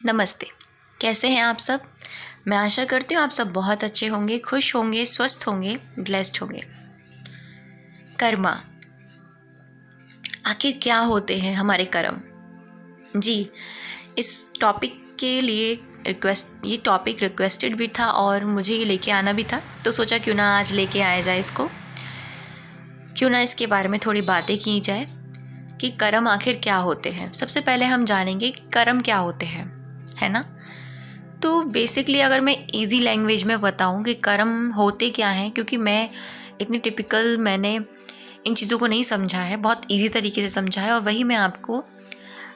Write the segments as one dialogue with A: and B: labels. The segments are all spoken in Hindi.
A: नमस्ते। कैसे हैं आप सब? मैं आशा करती हूँ आप सब बहुत अच्छे होंगे, खुश होंगे, स्वस्थ होंगे, ब्लेस्ड होंगे। कर्मा, आखिर क्या होते हैं हमारे कर्म? जी, इस टॉपिक के लिए ये टॉपिक रिक्वेस्टेड भी था और मुझे ये लेके आना भी था, तो सोचा क्यों ना आज लेके आया जाए इसको। क्यों ना इसके बारे में थोड़ी बातें की जाए कि कर्म आखिर क्या होते हैं। सबसे पहले हम जानेंगे कि कर्म क्या होते हैं, है ना? तो बेसिकली अगर मैं इजी लैंग्वेज में बताऊं कि कर्म होते क्या हैं, क्योंकि मैं इतनी टिपिकल मैंने इन चीज़ों को नहीं समझा है, बहुत इजी तरीके से समझा है और वही मैं आपको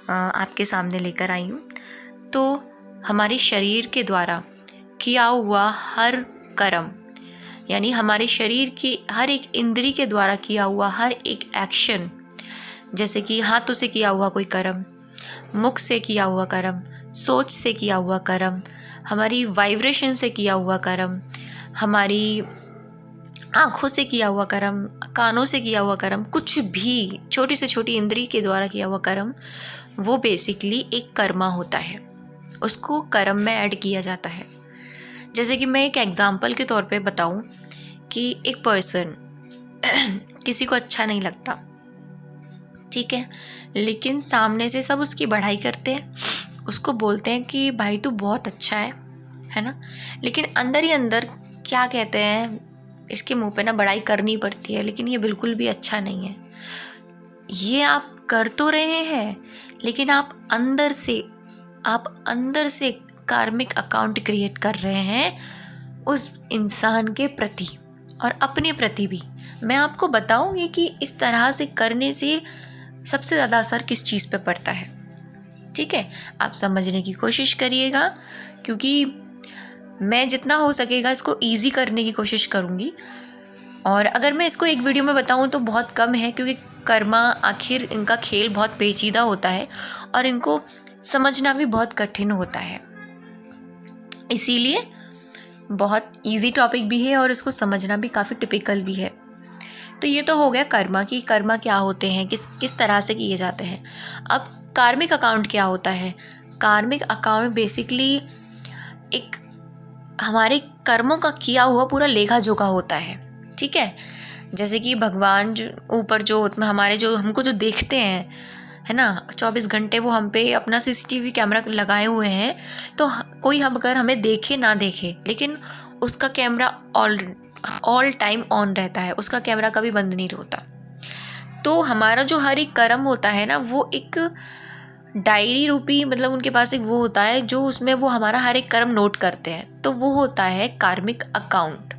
A: आपके सामने लेकर आई हूँ। तो हमारे शरीर के द्वारा किया हुआ हर कर्म, यानी हमारे शरीर की हर एक इंद्री के द्वारा किया हुआ हर एक एक्शन, जैसे कि हाथों से किया हुआ कोई कर्म, मुख से किया हुआ कर्म, सोच से किया हुआ कर्म, हमारी वाइब्रेशन से किया हुआ कर्म, हमारी आँखों से किया हुआ कर्म, कानों से किया हुआ कर्म, कुछ भी छोटी से छोटी इंद्री के द्वारा किया हुआ कर्म, वो बेसिकली एक कर्मा होता है। उसको कर्म में ऐड किया जाता है। जैसे कि मैं एक एग्जाम्पल के तौर पे बताऊं कि एक पर्सन किसी को अच्छा नहीं लगता, ठीक है, लेकिन सामने से सब उसकी बढ़ाई करते हैं, उसको बोलते हैं कि भाई तू बहुत अच्छा है ना, लेकिन अंदर ही अंदर क्या कहते हैं, इसके मुंह पे ना बड़ाई करनी पड़ती है, लेकिन ये बिल्कुल भी अच्छा नहीं है। ये आप कर तो रहे हैं, लेकिन आप अंदर से कार्मिक अकाउंट क्रिएट कर रहे हैं उस इंसान के प्रति और अपने प्रति भी। मैं आपको बताऊंगी कि इस तरह से करने से सबसे ज़्यादा असर किस चीज़ पे पड़ता है, ठीक है? आप समझने की कोशिश करिएगा, क्योंकि मैं जितना हो सकेगा इसको इजी करने की कोशिश करूँगी। और अगर मैं इसको एक वीडियो में बताऊँ तो बहुत कम है, क्योंकि कर्मा आखिर इनका खेल बहुत पेचीदा होता है और इनको समझना भी बहुत कठिन होता है। इसीलिए बहुत इजी टॉपिक भी है और इसको समझना भी काफ़ी टिपिकल भी है। तो ये तो हो गया कर्मा की कर्मा क्या होते हैं, किस तरह से किए जाते हैं। अब कार्मिक अकाउंट क्या होता है? कार्मिक अकाउंट बेसिकली एक हमारे कर्मों का किया हुआ पूरा लेखा जोखा होता है, ठीक है? जैसे कि भगवान ऊपर जो हमारे जो हमको जो देखते हैं, है ना, 24 घंटे वो हम पे अपना CCTV कैमरा लगाए हुए हैं। तो कोई हम अगर हमें देखे ना देखे, लेकिन उसका कैमरा ऑल टाइम ऑन रहता है, उसका कैमरा कभी बंद नहीं होता। तो हमारा जो हर एक कर्म होता है ना, वो एक डायरी रूपी, मतलब उनके पास एक वो होता है जो उसमें वो हमारा हर एक कर्म नोट करते हैं, तो वो होता है कार्मिक अकाउंट।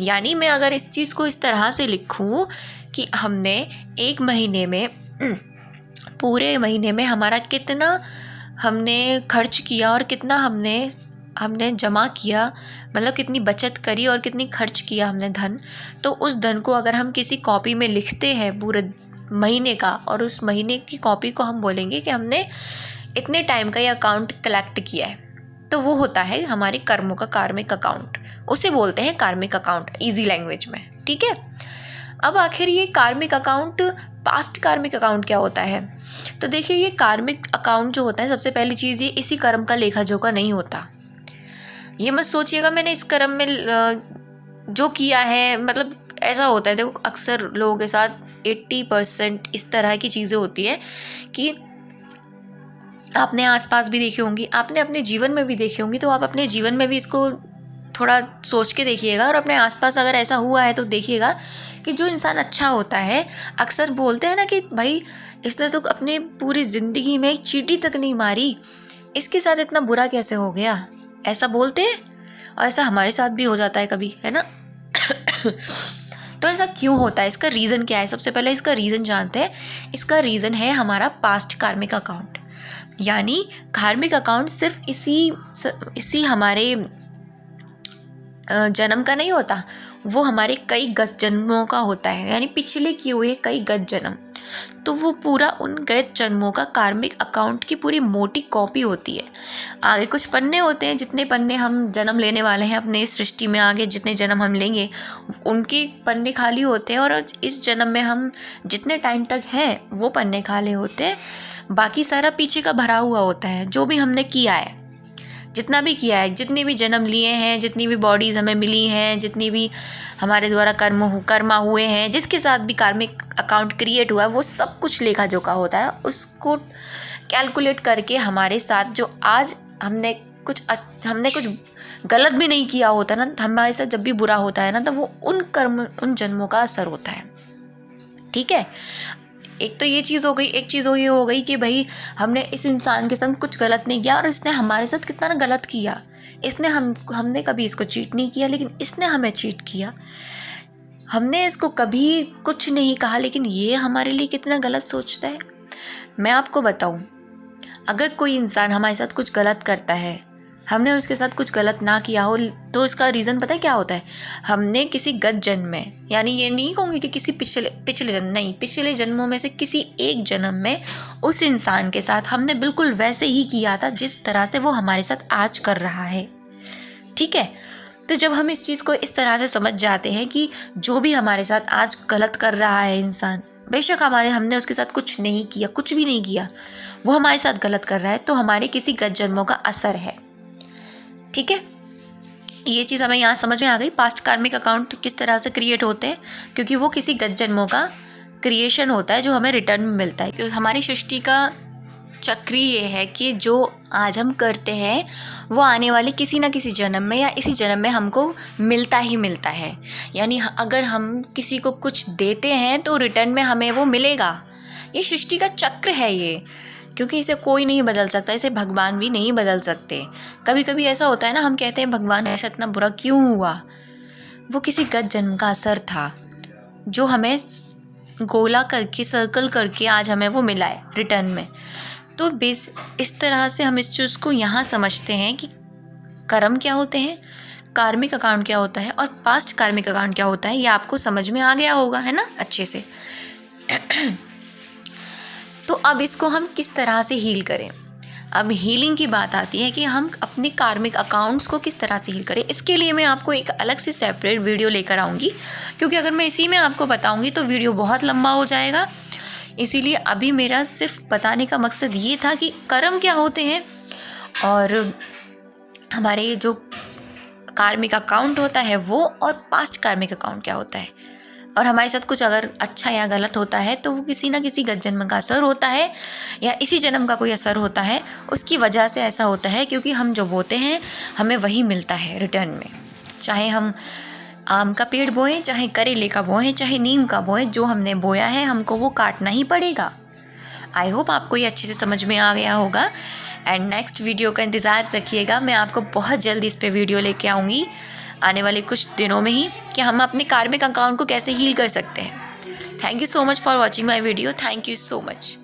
A: यानी मैं अगर इस चीज़ को इस तरह से लिखूं कि हमने एक महीने में पूरे महीने में हमारा कितना हमने खर्च किया और कितना हमने जमा किया, मतलब कितनी बचत करी और कितनी खर्च किया हमने धन, तो उस धन को अगर हम किसी कॉपी में लिखते हैं पूरे महीने का, और उस महीने की कॉपी को हम बोलेंगे कि हमने इतने टाइम का ये अकाउंट कलेक्ट किया है, तो वो होता है हमारे कर्मों का कार्मिक अकाउंट। उसे बोलते हैं कार्मिक अकाउंट इजी लैंग्वेज में, ठीक है? अब आखिर ये कार्मिक अकाउंट, पास्ट कार्मिक अकाउंट क्या होता है? तो देखिए, ये कार्मिक अकाउंट जो होता है, सबसे पहली चीज़ ये इसी कर्म का लेखा जोखा नहीं होता। ये मत सोचिएगा मैंने इस कर्म में जो किया है, मतलब ऐसा होता है, देखो अक्सर लोगों के साथ 80% इस तरह की चीज़ें होती है कि आपने आसपास भी देखी होंगी, आपने अपने जीवन में भी देखी होंगी, तो आप अपने जीवन में भी इसको थोड़ा सोच के देखिएगा और अपने आसपास अगर ऐसा हुआ है तो देखिएगा कि जो इंसान अच्छा होता है, अक्सर बोलते हैं ना कि भाई इसने तो अपनी पूरी ज़िंदगी में एक चींटी तक नहीं मारी, इसके साथ इतना बुरा कैसे हो गया, ऐसा बोलते हैं। और ऐसा हमारे साथ भी हो जाता है कभी, है ना? तो ऐसा क्यों होता है, इसका रीज़न क्या है? सबसे पहले इसका रीज़न जानते हैं। इसका रीज़न है हमारा पास्ट कार्मिक अकाउंट। यानी कार्मिक अकाउंट सिर्फ इसी हमारे जन्म का नहीं होता, वो हमारे कई गत जन्मों का होता है, यानी पिछले किए हुए कई गत जन्म। तो वो पूरा उन गत जन्मों का कार्मिक अकाउंट की पूरी मोटी कॉपी होती है। आगे कुछ पन्ने होते हैं, जितने पन्ने हम जन्म लेने वाले हैं अपने इस सृष्टि में, आगे जितने जन्म हम लेंगे उनके पन्ने खाली होते हैं, और इस जन्म में हम जितने टाइम तक हैं वो पन्ने खाली होते हैं। बाकी सारा पीछे का भरा हुआ होता है, जो भी हमने किया है, जितना भी किया है, जितने भी जन्म लिए हैं, जितनी भी बॉडीज़ हमें मिली हैं, जितनी भी हमारे द्वारा कर्मा हुए हैं, जिसके साथ भी कार्मिक अकाउंट क्रिएट हुआ है, वो सब कुछ लेखा जोखा होता है। उसको कैलकुलेट करके हमारे साथ जो आज हमने कुछ गलत भी नहीं किया होता ना, हमारे साथ जब भी बुरा होता है ना, तो वो उन जन्मों का असर होता है। ठीक है, एक तो ये चीज़ हो गई। एक चीज़ ये हो गई कि भाई हमने इस इंसान के संग कुछ गलत नहीं किया और इसने हमारे साथ कितना गलत किया। हमने कभी इसको चीट नहीं किया, लेकिन इसने हमें चीट किया। हमने इसको कभी कुछ नहीं कहा, लेकिन ये हमारे लिए कितना गलत सोचता है। मैं आपको बताऊं, अगर कोई इंसान हमारे साथ कुछ गलत करता है, हमने उसके साथ कुछ गलत ना किया हो, तो इसका रीज़न पता है क्या होता है? हमने किसी गत जन्म में, यानी ये नहीं कहूँगी कि किसी पिछले जन्मों में से किसी एक जन्म में उस इंसान के साथ हमने बिल्कुल वैसे ही किया था जिस तरह से वो हमारे साथ आज कर रहा है। ठीक है, तो जब हम इस चीज़ को इस तरह से समझ जाते हैं कि जो भी हमारे साथ आज गलत कर रहा है इंसान, बेशक हमने उसके साथ कुछ नहीं किया, कुछ भी नहीं किया, वो हमारे साथ गलत कर रहा है, तो हमारे किसी गत जन्मों का असर है। ठीक है, ये चीज़ हमें यहाँ समझ में आ गई। पास्ट कार्मिक अकाउंट किस तरह से क्रिएट होते हैं, क्योंकि वो किसी गत जन्मों का क्रिएशन होता है जो हमें रिटर्न में मिलता है। क्योंकि हमारी सृष्टि का चक्र ये है कि जो आज हम करते हैं वो आने वाले किसी ना किसी जन्म में या इसी जन्म में हमको मिलता ही मिलता है। यानी अगर हम किसी को कुछ देते हैं तो रिटर्न में हमें वो मिलेगा। ये सृष्टि का चक्र है ये, क्योंकि इसे कोई नहीं बदल सकता, इसे भगवान भी नहीं बदल सकते। कभी कभी ऐसा होता है ना, हम कहते हैं भगवान ऐसा इतना बुरा क्यों हुआ, वो किसी गत जन्म का असर था जो हमें गोला करके, सर्कल करके आज हमें वो मिला है रिटर्न में। तो इस तरह से हम इस चीज़ को यहाँ समझते हैं कि कर्म क्या होते हैं, कार्मिक अकाउंट क्या होता है और पास्ट कार्मिक अकाउंट क्या होता है। ये आपको समझ में आ गया होगा, है ना, अच्छे से। तो अब इसको हम किस तरह से हील करें। अब हीलिंग की बात आती है कि हम अपने कार्मिक अकाउंट्स को किस तरह से हील करें। इसके लिए मैं आपको एक अलग से सेपरेट वीडियो लेकर आऊँगी, क्योंकि अगर मैं इसी में आपको बताऊँगी तो वीडियो बहुत लंबा हो जाएगा। इसीलिए अभी मेरा सिर्फ बताने का मकसद ये था कि कर्म क्या होते हैं और हमारे जो कार्मिक अकाउंट होता है वो, और पास्ट कार्मिक अकाउंट क्या होता है। और हमारे साथ कुछ अगर अच्छा या गलत होता है तो वो किसी ना किसी गत जन्म का असर होता है या इसी जन्म का कोई असर होता है। उसकी वजह से ऐसा होता है क्योंकि हम जो बोते हैं हमें वही मिलता है रिटर्न में। चाहे हम आम का पेड़ बोएं, चाहे करेले का बोएं, चाहे नीम का बोएं, जो हमने बोया है हमको वो काटना ही पड़ेगा। आई होप आपको ये अच्छे से समझ में आ गया होगा। एंड नेक्स्ट वीडियो का इंतज़ार रखिएगा। मैं आपको बहुत जल्दी इस पे वीडियो लेके आऊँगी आने वाले कुछ दिनों में ही, कि हम अपने कार्मिक अकाउंट को कैसे हील कर सकते हैं। Thank you so much for watching my video. Thank you so much.